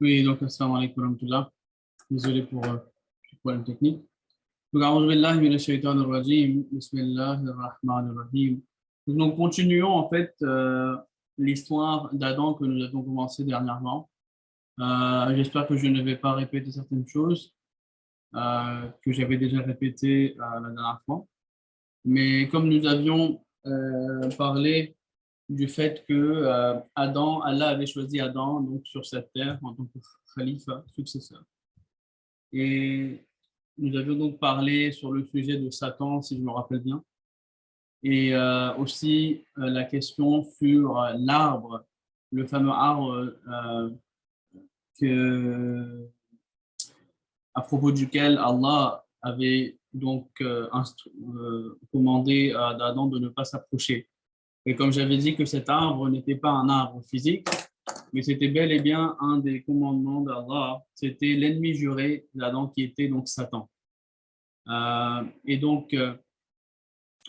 Oui, donc, assalamu alaikum wa rahmatullah. Désolé pour le problème technique. Donc, a'udhu billahi minash shaitanir rajim. Bismillahir rahmanir rahim. Donc, continuons en fait l'histoire d'Adam que nous avons commencé dernièrement. J'espère que je ne vais pas répéter certaines choses que j'avais déjà répétées la dernière fois. Mais comme nous avions parlé du fait que Allah avait choisi Adam donc, sur cette terre en tant que khalifa, successeur. Et nous avions donc parlé sur le sujet de Satan, si je me rappelle bien, et aussi la question sur l'arbre, le fameux arbre que, à propos duquel Allah avait donc commandé à Adam de ne pas s'approcher. Et comme j'avais dit que cet arbre n'était pas un arbre physique, mais c'était bel et bien un des commandements d'Allah, c'était l'ennemi juré d'Adam qui était donc Satan. Et donc,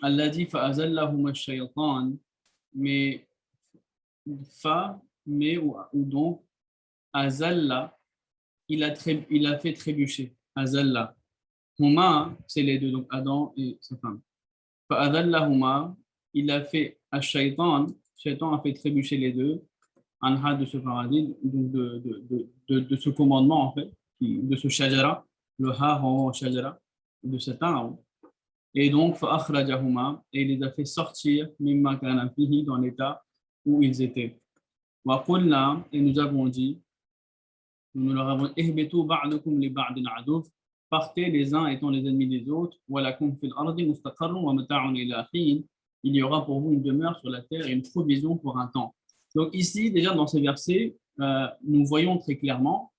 Allah dit فَأَزَلَّهُمَا الشَّيْطَانِ mais ou donc Azalla, il a fait trébucher. Azalla. Huma, c'est les deux, donc Adam et sa femme. فَأَذَلَّهُمَا il a fait Shaitan a fait trébucher les deux, anha de ce paradis, donc de ce commandement en fait, de ce shajara, le ha en shajara, de cet arbre. Et donc, فَأَخْرَجَهُمَا et il les a fait sortir مِمَّا كَانَ فِيهِ dans l'état où ils étaient. وَقُلْنَا et nous avons dit, nous leur avons اهبطوا بعضكم لبعض عدو, partez les uns étant les ennemis des autres, وَلَكُمْ فِي الْأَرْضِ مُسْتَقَرٌّ وَمَتَاعٌ إِلَىٰ حِينٍ il y aura pour vous une demeure sur la terre et une provision pour un temps. Donc ici, déjà dans ces versets, nous voyons très clairement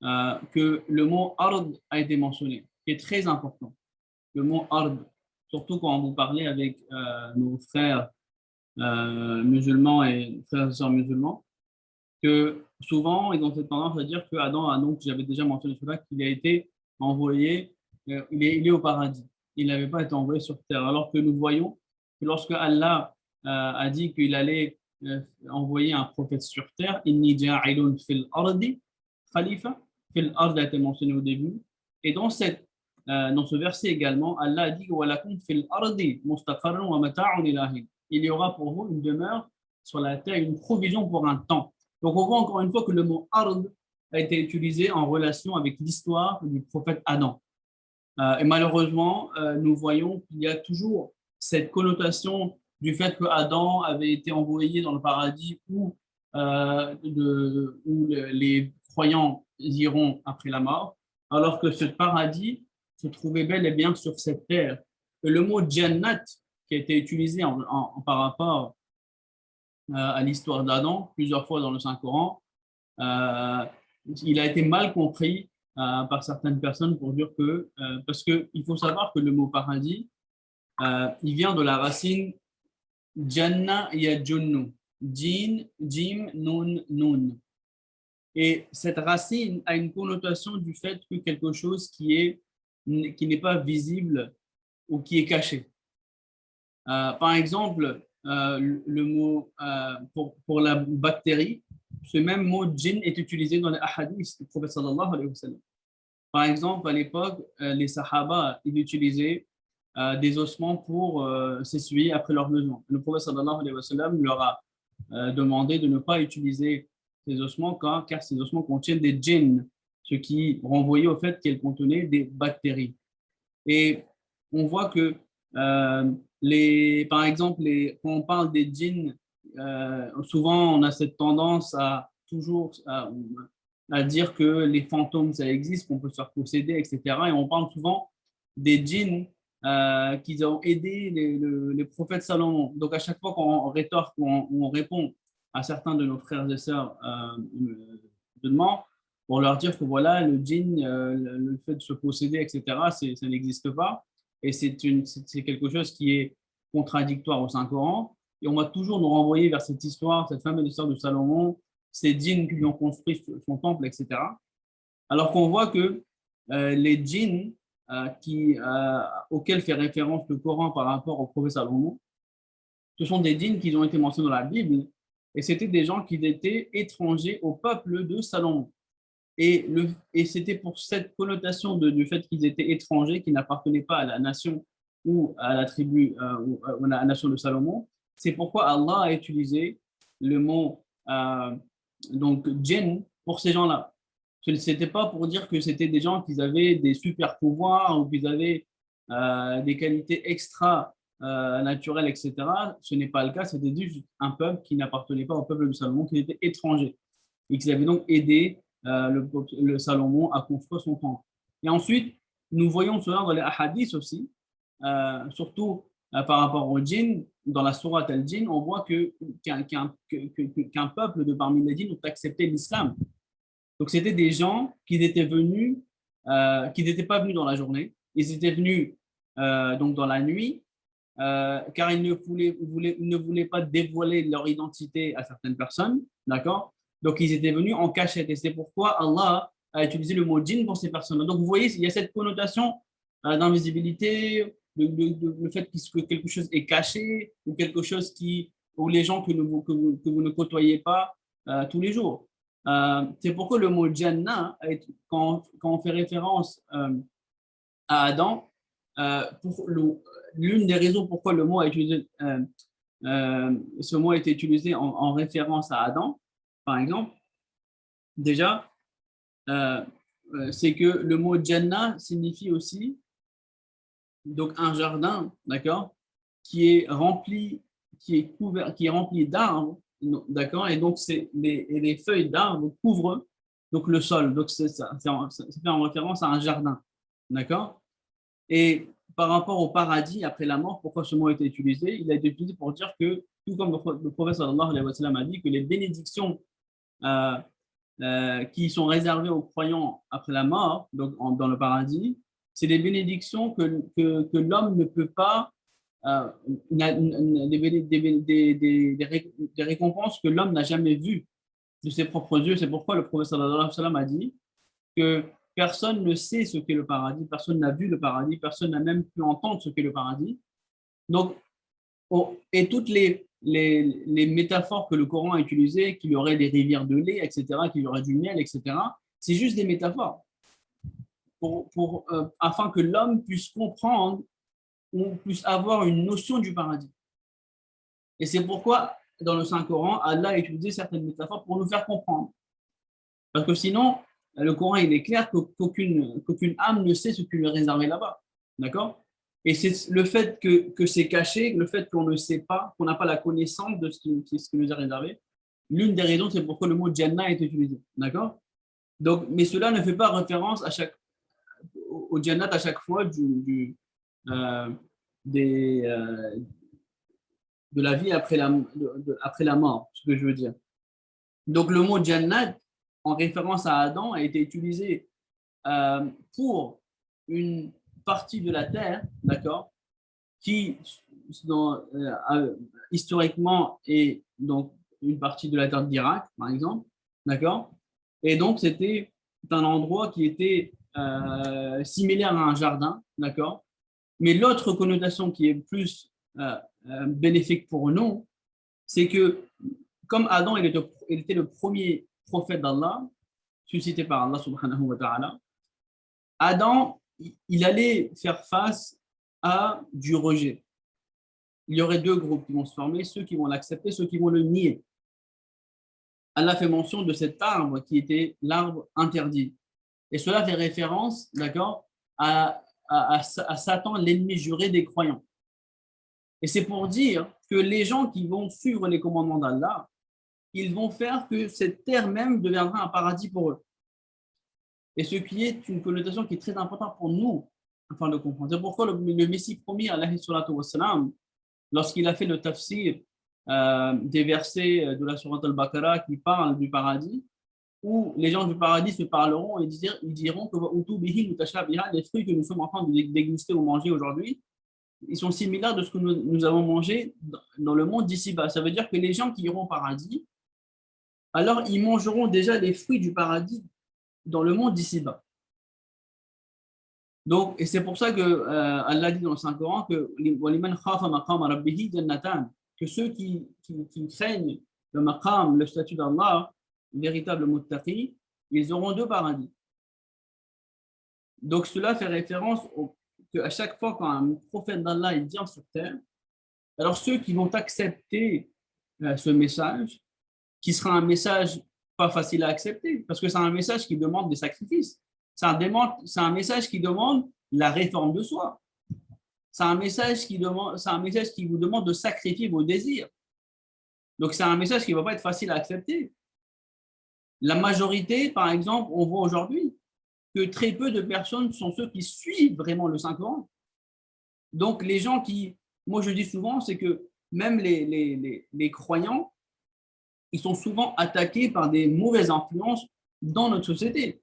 que le mot ard a été mentionné, qui est très important. Le mot ard, surtout quand vous parlez avec nos frères musulmans et frères et sœurs musulmans, que souvent ils ont cette tendance à dire que Adam a donc, j'avais déjà mentionné cela, qu'il a été envoyé, il est au paradis. Il n'avait pas été envoyé sur terre. Alors que nous voyons que lorsque Allah a dit qu'il allait envoyer un prophète sur terre, inni ja'ilun fil ardi khalifa, fil ard a été mentionné au début. Et dans ce verset également, Allah a dit walakum fil ardi mustaqarrun wa mata'un ila hin. Il y aura pour vous une demeure sur la terre, une provision pour un temps. Donc on voit encore une fois que le mot ard a été utilisé en relation avec l'histoire du prophète Adam. Et malheureusement, nous voyons qu'il y a toujours cette connotation du fait que Adam avait été envoyé dans le paradis où les croyants iront après la mort, alors que ce paradis se trouvait bel et bien sur cette terre. Et le mot Jannat, qui a été utilisé par rapport à l'histoire d'Adam plusieurs fois dans le Saint-Coran, il a été mal compris par certaines personnes pour dire que, parce qu'il faut savoir que le mot paradis, il vient de la racine Janna yajunnu, Jin, Jim, Nun, Nun. Et cette racine a une connotation du fait que quelque chose qui n'est pas visible ou qui est caché. Par exemple, le mot pour la bactérie, ce même mot djinn est utilisé dans les ahadiths du prophète sallallahu alayhi wa sallam. Par exemple, à l'époque, les sahaba, ils utilisaient des ossements pour s'essuyer après leurs besoins. Le prophète sallallahu alayhi wa sallam leur a demandé de ne pas utiliser ces ossements car ces ossements contiennent des djinns, ce qui renvoyait au fait qu'elles contenaient des bactéries. Et on voit que par exemple, quand on parle des djinns, souvent on a cette tendance à toujours à dire que les fantômes ça existe, qu'on peut se faire posséder, etc. Et on parle souvent des djinns qui ont aidé les prophètes Salomon. Donc à chaque fois qu'on rétorque ou on répond à certains de nos frères et sœurs musulmans, pour leur dire que voilà, le djinn, le fait de se posséder, etc., ça n'existe pas. Et c'est quelque chose qui est contradictoire au Saint-Coran. Et on va toujours nous renvoyer vers cette histoire, cette fameuse histoire de Salomon, ces djinns qui lui ont construit son temple, etc. Alors qu'on voit que les djinns auxquels fait référence le Coran par rapport au prophète Salomon, ce sont des djinns qui ont été mentionnés dans la Bible, et c'était des gens qui étaient étrangers au peuple de Salomon. Et c'était pour cette connotation du fait qu'ils étaient étrangers, qu'ils n'appartenaient pas à la nation ou à la tribu ou à la nation de Salomon. C'est pourquoi Allah a utilisé le mot donc djinn pour ces gens-là. Ce n'était pas pour dire que c'était des gens qui avaient des super pouvoirs ou qu'ils avaient des qualités extra naturelles, etc. Ce n'est pas le cas, c'était juste un peuple qui n'appartenait pas au peuple de Salomon, qui était étranger et qui avait donc aidé le Salomon à construire son temple. Et ensuite, nous voyons cela dans les hadiths aussi, surtout par rapport au djinn, dans la sourate al-djinn, on voit qu'un peuple de parmi les djinns ont accepté l'islam. Donc, c'était des gens qui étaient venus, qui n'étaient pas venus dans la journée, ils étaient venus donc dans la nuit, car ils ne voulaient pas dévoiler leur identité à certaines personnes, d'accord? Donc, ils étaient venus en cachette, et c'est pourquoi Allah a utilisé le mot djinn pour ces personnes. Donc, vous voyez, il y a cette connotation d'invisibilité, le fait que quelque chose est caché, ou quelque chose ou les gens que vous ne côtoyez pas tous les jours. C'est pourquoi le mot Jannah, quand on fait référence à Adam, l'une des raisons pourquoi ce mot a été utilisé en référence à Adam, par exemple, déjà, c'est que le mot Jannah signifie aussi donc un jardin, d'accord, qui est rempli, qui est couvert, qui est rempli d'arbres, d'accord, et donc les feuilles d'arbres couvrent donc le sol, donc ça fait en référence à un jardin, d'accord. Et par rapport au paradis après la mort, pourquoi ce mot a été utilisé? Il a été utilisé pour dire que, tout comme le prophète sallallahu alayhi wa sallam a dit, que les bénédictions euh, qui sont réservées aux croyants après la mort, donc dans le paradis, c'est des bénédictions que l'homme ne peut pas, des récompenses que l'homme n'a jamais vues de ses propres yeux. C'est pourquoi le prophète sallallahu alayhi wa sallam a dit que personne ne sait ce qu'est le paradis, personne n'a vu le paradis, personne n'a même pu entendre ce qu'est le paradis. Donc, et toutes les métaphores que le Coran a utilisées, qu'il y aurait des rivières de lait, etc., qu'il y aurait du miel, etc., c'est juste des métaphores afin que l'homme puisse comprendre ou puisse avoir une notion du paradis. Et c'est pourquoi, dans le Saint-Coran, Allah a utilisé certaines métaphores pour nous faire comprendre. Parce que sinon, le Coran, il est clair qu'aucune âme ne sait ce qui lui est réservé là-bas. D'accord? Et c'est le fait que c'est caché, le fait qu'on ne sait pas, qu'on n'a pas la connaissance de ce qui nous est réservé. L'une des raisons, c'est pourquoi le mot Jannah est utilisé. D'accord? Donc, mais cela ne fait pas référence au Jannat à chaque fois euh, de la vie après après la mort, ce que je veux dire. Donc, le mot Jannat, en référence à Adam, a été utilisé pour une partie de la terre, d'accord, qui historiquement est donc une partie de la terre d'Irak, par exemple, d'accord. Et donc c'était un endroit qui était similaire à un jardin, d'accord. Mais l'autre connotation qui est plus bénéfique pour nous, c'est que comme Adam il était le premier prophète d'Allah, suscité par Allah subhanahu wa ta'ala, Adam, il allait faire face à du rejet. Il y aurait deux groupes qui vont se former, ceux qui vont l'accepter, ceux qui vont le nier. Allah fait mention de cet arbre qui était l'arbre interdit. Et cela fait référence, d'accord, à Satan, l'ennemi juré des croyants. Et c'est pour dire que les gens qui vont suivre les commandements d'Allah, ils vont faire que cette terre même deviendra un paradis pour eux. Et ce qui est une connotation qui est très importante pour nous, afin de comprendre. C'est pourquoi le Messie promis, alayhi salatu wassalam, lorsqu'il a fait le tafsir des versets de la Sourate al-Baqarah qui parlent du paradis, où les gens du paradis se parleront et ils diront que les fruits que nous sommes en train de déguster ou manger aujourd'hui, ils sont similaires de ce que nous avons mangé dans le monde d'ici-bas. Ça veut dire que les gens qui iront au paradis, alors ils mangeront déjà les fruits du paradis dans le monde d'ici-bas. Donc, et c'est pour ça que Allah dit dans le Saint-Coran que ceux qui craignent le maqam, le statut d'Allah, véritable muttaqi, ils auront deux paradis. Donc cela fait référence qu'à chaque fois qu'un prophète d'Allah il vient sur terre, alors ceux qui vont accepter ce message, qui sera un message pas facile à accepter, parce que c'est un message qui demande des sacrifices. C'est un message qui demande la réforme de soi. C'est un message qui vous demande de sacrifier vos désirs. Donc c'est un message qui ne va pas être facile à accepter. La majorité, par exemple, on voit aujourd'hui que très peu de personnes sont ceux qui suivent vraiment le Saint-Coran. Donc les gens qui, moi je dis souvent, c'est que même les croyants, ils sont souvent attaqués par des mauvaises influences dans notre société.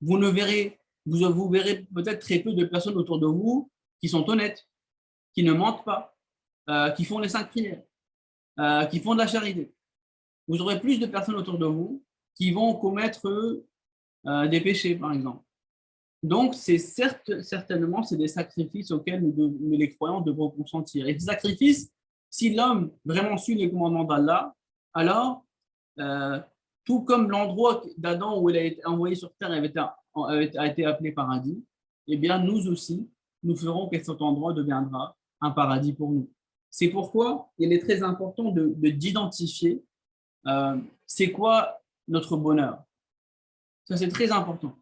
Vous verrez peut-être très peu de personnes autour de vous qui sont honnêtes, qui ne mentent pas, qui font les 5 prières, qui font de la charité. Vous aurez plus de personnes autour de vous qui vont commettre des péchés, par exemple. Donc, certainement, c'est des sacrifices auxquels les croyants devront consentir. Et ces sacrifices, si l'homme vraiment suit les commandements d'Allah, alors, tout comme l'endroit d'Adam où il a été envoyé sur terre a été appelé paradis, eh bien, nous aussi, nous ferons que cet endroit deviendra un paradis pour nous. C'est pourquoi il est très important d'identifier c'est quoi notre bonheur. Ça, c'est très important.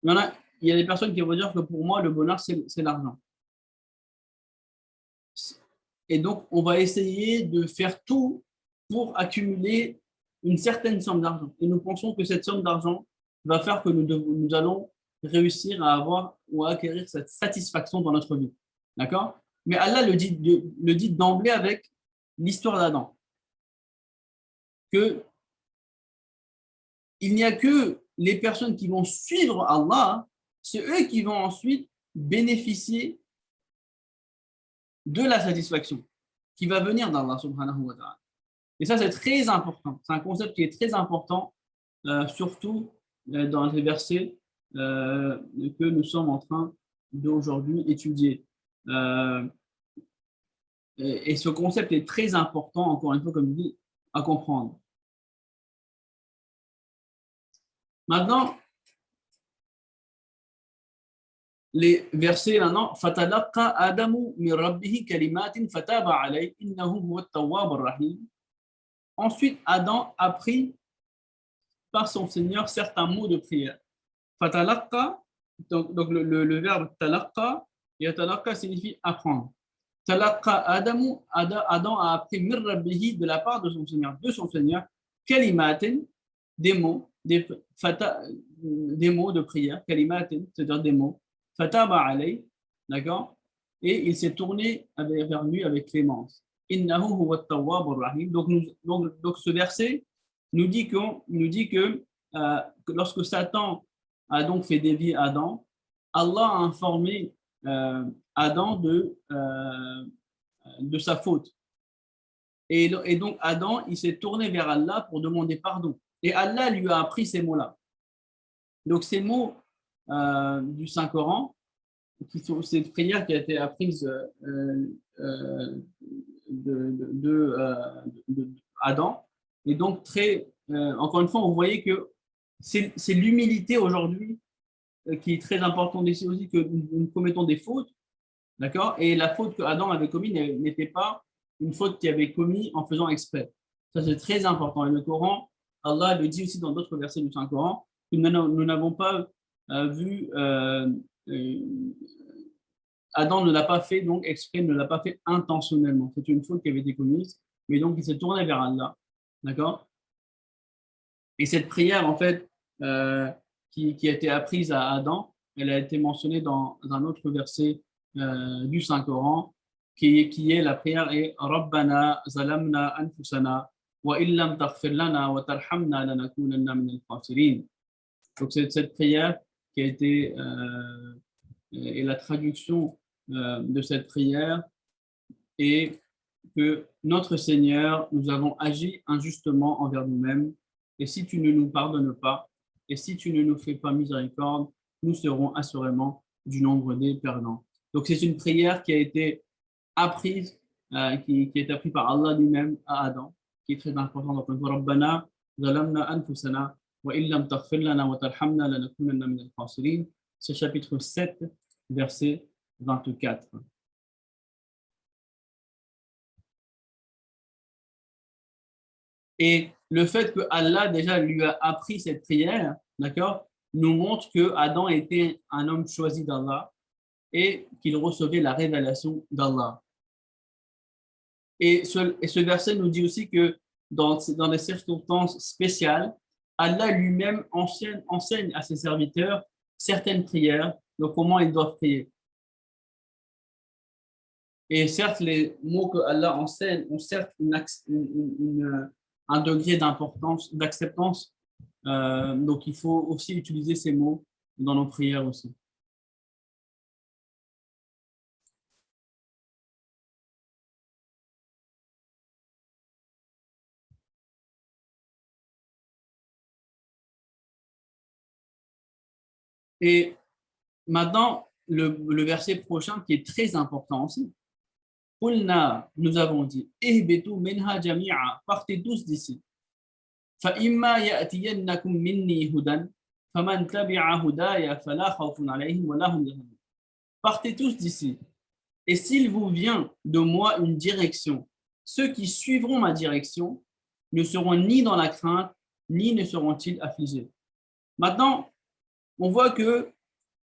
Il y a des personnes qui vont dire que pour moi, le bonheur, c'est l'argent. Et donc, on va essayer de faire tout pour accumuler une certaine somme d'argent. Et nous pensons que cette somme d'argent va faire que nous allons réussir à avoir ou à acquérir cette satisfaction dans notre vie. D'accord? Mais Allah le dit d'emblée avec l'histoire d'Adam. Que il n'y a que les personnes qui vont suivre Allah, c'est eux qui vont ensuite bénéficier de la satisfaction qui va venir d'Allah subhanahu wa ta'ala. Et ça, c'est très important. C'est un concept qui est très important, surtout dans les versets que nous sommes en train d'aujourd'hui étudier. Et ce concept est très important, encore une fois, comme je dis, à comprendre. Maintenant, les versets maintenant, fatalaqa Adamu min rabbihi kalimatin fataba alayhi innahu huwa at-tawwab ar-rahim. Ensuite, Adam a pris par son Seigneur certains mots de prière. Fatalaqa, donc le verbe talaqa, et talaqa signifie apprendre. Talaqa Adamu, Adam a appris min rabbihi de la part de son Seigneur, kalimatin, des mots, des mots de prière, kalimatin, c'est-à-dire des mots. Fataba alayhi, d'accord? Et il s'est tourné vers lui avec clémence. Innahu huwa at-tawwab ar-rahim. Donc ce verset nous dit que lorsque Satan a donc fait dévier Adam, Allah a informé Adam de sa faute. Et donc Adam, il s'est tourné vers Allah pour demander pardon. Et Allah lui a appris ces mots-là. Donc ces mots du Saint-Coran, cette prière qui a été apprise de Adam, et donc encore une fois, vous voyez que c'est l'humilité aujourd'hui qui est très importante ici aussi, que nous commettons des fautes, d'accord? Et la faute que Adam avait commise n'était pas une faute qu'il avait commise en faisant exprès. Ça, c'est très important. Et le Coran, Allah le dit aussi dans d'autres versets du Saint-Coran, que nous n'avons pas vu Adam ne l'a pas fait donc exprès, ne l'a pas fait intentionnellement. C'est une faute qui avait été commise, mais donc il s'est tourné vers Allah. D'accord? Et cette prière, en fait, qui a été apprise à Adam, elle a été mentionnée dans un autre verset du Saint-Coran, qui est la prière est Rabbana zalamna anfusana wa illam taghfir lana wa tarhamna lanakunanna min al-khasirin. Donc c'est cette prière qui a été et la traduction de cette prière est que notre Seigneur, nous avons agi injustement envers nous-mêmes, et si tu ne nous pardonnes pas, et si tu ne nous fais pas miséricorde, nous serons assurément du nombre des perdants. Donc c'est une prière qui a été apprise, qui est apprise par Allah lui-même à Adam, qui est très importante. Donc, Rabbana zalamna anfusana, وإن لم تغفر لنا وترحمنا لنكونن من الخاسرين. C'est chapitre 7, verset 24. Et le fait que Allah déjà lui a appris cette prière, d'accord, nous montre que Adam était un homme choisi d'Allah et qu'il recevait la révélation d'Allah. Et ce verset nous dit aussi que dans des circonstances spéciales, Allah lui-même enseigne à ses serviteurs certaines prières, de comment ils doivent prier. Et certes, les mots que Allah enseigne ont certes un degré d'importance, d'acceptance. Donc, il faut aussi utiliser ces mots dans nos prières aussi. Et maintenant, le verset prochain qui est très important aussi. Qulna, nous avons dit, ihbitu minha jami'a, partez tous d'ici. فإما يأتينكم مني هدى فمن تبع هدايا فلا خوف عليهم ولا هم يحزنون. Partez tous d'ici. Et s'il vous vient de moi une direction, ceux qui suivront ma direction ne seront ni dans la crainte, ni ne seront-ils affligés. Maintenant, on voit que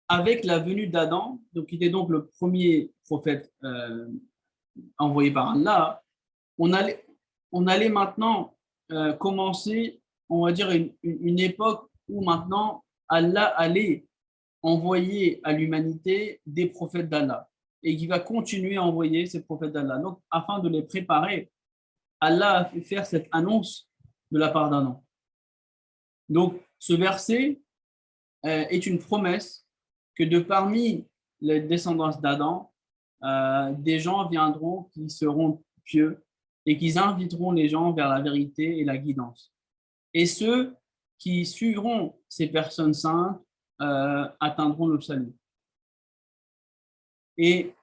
avec la venue d'Adam, donc qui était donc le premier prophète envoyé par Allah, on allait maintenant commencer, on va dire, une époque où maintenant Allah allait envoyer à l'humanité des prophètes d'Allah et qui va continuer à envoyer ces prophètes d'Allah. Donc, afin de les préparer, Allah a fait faire cette annonce de la part d'Adam. Donc, ce verset est une promesse que de parmi les descendants d'Adam, des gens viendront qui seront pieux et qui inviteront les gens vers la vérité et la guidance. Et ceux qui suivront ces personnes saintes atteindront le salut. Et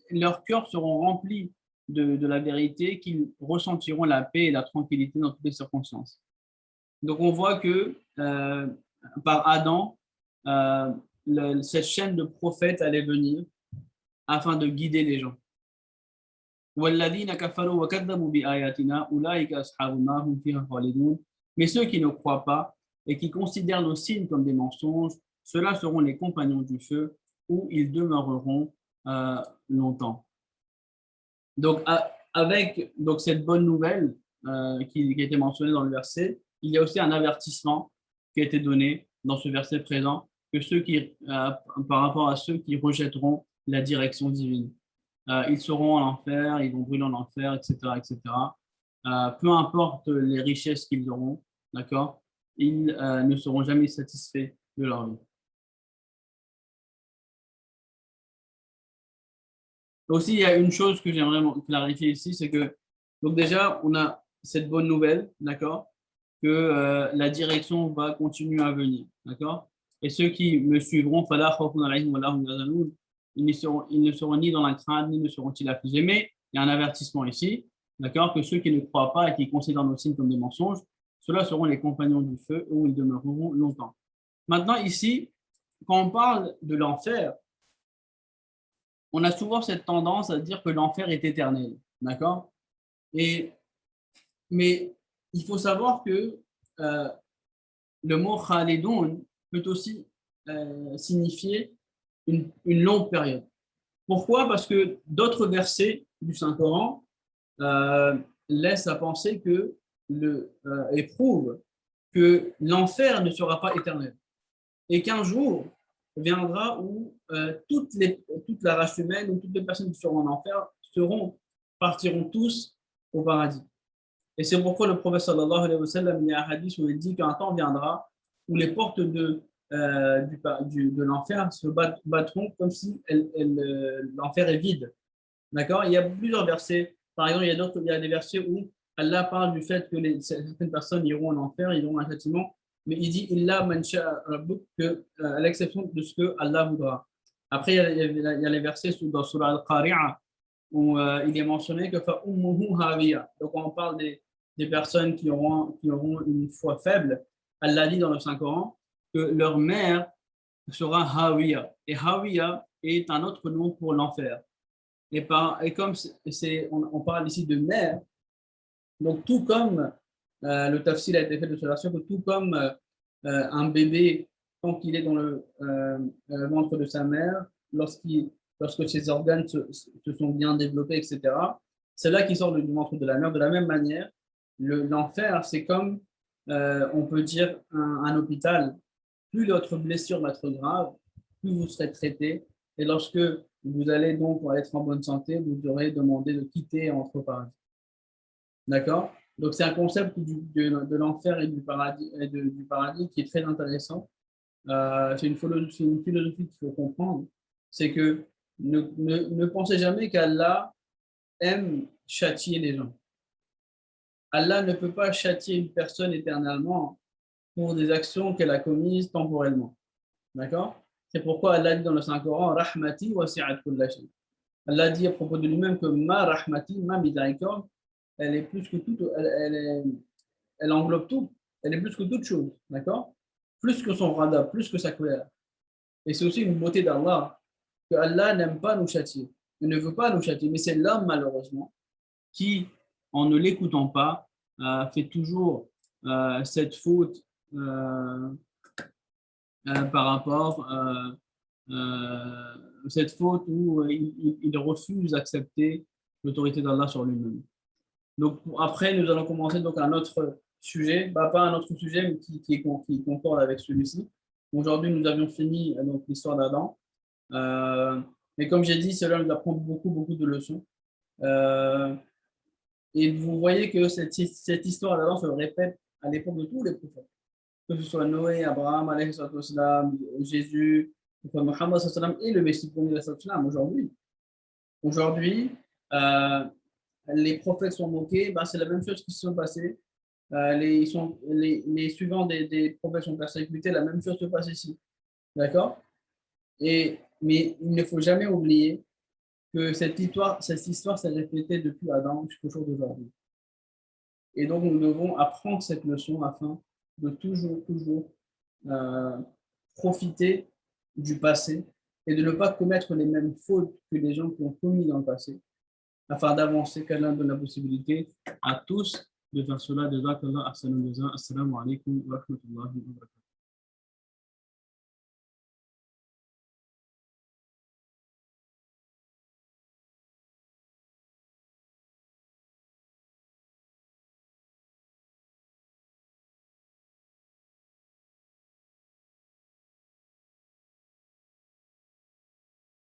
leurs cœurs seront remplis de la vérité, qu'ils ressentiront la paix et la tranquillité dans toutes les circonstances. Donc on voit que par Adam, cette chaîne de prophètes allait venir afin de guider les gens. Mais ceux qui ne croient pas et qui considèrent nos signes comme des mensonges, ceux-là seront les compagnons du feu où ils demeureront longtemps. Donc, avec cette bonne nouvelle qui a été mentionnée dans le verset, il y a aussi un avertissement qui a été donné dans ce verset présent, que par rapport à ceux qui rejetteront la direction divine. Ils seront en enfer, ils vont brûler en enfer, etc., etc. Peu importe les richesses qu'ils auront, d'accord, ils ne seront jamais satisfaits de leur vie. Aussi, il y a une chose que j'aimerais clarifier ici, c'est que, donc déjà, on a cette bonne nouvelle, d'accord, que la direction va continuer à venir, d'accord. Et ceux qui me suivront, ils ne seront ni dans la crainte, ni ne seront-ils affligés. Mais il y a un avertissement ici, d'accord, que ceux qui ne croient pas et qui considèrent nos signes comme des mensonges, ceux-là seront les compagnons du feu où ils demeureront longtemps. Maintenant, ici, quand on parle de l'enfer, on a souvent cette tendance à dire que l'enfer est éternel, d'accord? Mais il faut savoir que le mot khalidoun peut aussi signifier une longue période. Pourquoi? Parce que d'autres versets du Saint-Coran laissent à penser et prouvent que l'enfer ne sera pas éternel et qu'un jour viendra où toute la race humaine ou toutes les personnes qui seront en enfer partiront tous au paradis. Et c'est pourquoi le prophète sallallahu alayhi wa sallam, il y a un hadith où il dit qu'un temps viendra où les portes de l'enfer se battront comme si l'enfer est vide. D'accord? Il y a plusieurs versets. Par exemple, il y a des versets où Allah parle du fait que certaines personnes iront en enfer, iront un châtiment, mais il dit illa man sha'a rabbuk, à l'exception de ce que Allah voudra. Après, il y a les versets dans Surah Al-Qari'a où il est mentionné que fa ummuhu hawiya. Donc on parle des personnes qui auront une foi faible Allah dit dans le Saint-Coran que leur mère sera Hawiya. Et Hawiya est un autre nom pour l'enfer. Et comme on parle ici de mère, donc tout comme le tafsir a été fait de cela, que tout comme un bébé, quand il est dans le ventre de sa mère, lorsque ses organes se sont bien développés, etc., c'est là qu'il sort du ventre de la mère. De la même manière, l'enfer, c'est comme, on peut dire, un hôpital. Plus votre blessure va être grave, plus vous serez traité. Et lorsque vous allez donc être en bonne santé, vous aurez demandé de quitter entre paradis. D'accord? Donc, c'est un concept de l'enfer et du paradis, du paradis qui est très intéressant. C'est une philosophie qu'il faut comprendre. C'est que ne pensez jamais qu'Allah aime châtier les gens. Allah ne peut pas châtier une personne éternellement pour des actions qu'elle a commises temporellement. D'accord? C'est pourquoi Allah dit dans le Saint-Coran, Rahmati wasi'at kulla shay. Allah dit à propos de lui-même que ma rahmati, ma miséricorde, elle est plus que toute, elle englobe tout. Elle est plus que toute chose. D'accord? Plus que son radar, plus que sa colère. Et c'est aussi une beauté d'Allah, que Allah n'aime pas nous châtier. Il ne veut pas nous châtier. Mais c'est l'homme, malheureusement, qui, en ne l'écoutant pas, fait toujours cette faute par rapport cette faute où il refuse d'accepter l'autorité d'Allah sur lui-même. Donc après, nous allons commencer donc un autre sujet, bah, pas un autre sujet, mais qui concorde avec celui-ci. Aujourd'hui, nous avions fini donc l'histoire d'Adam. Mais comme j'ai dit, cela nous apprend beaucoup, beaucoup de leçons. Et vous voyez que cette histoire d'Adam se répète à l'époque de tous les prophètes, que ce soit Noé, Abraham, alayhi salatu wassalam, Jésus, Mohammed sallam, et le Messie premier sallam aujourd'hui. Aujourd'hui, les prophètes sont moqués, ben, c'est la même chose qui se sont passées. Les suivants des prophètes sont persécutés, la même chose se passe ici. D'accord? Mais il ne faut jamais oublier que cette histoire s'est répétée depuis Adam jusqu'au jour d'aujourd'hui. Et donc, nous devons apprendre cette leçon afin de toujours, toujours profiter du passé et de ne pas commettre les mêmes fautes que les gens qui ont commis dans le passé, afin d'avancer. Qu'Allah donne la possibilité à tous de faire cela. Assalamu alaikum wa rahmatullahi wa barakatuh.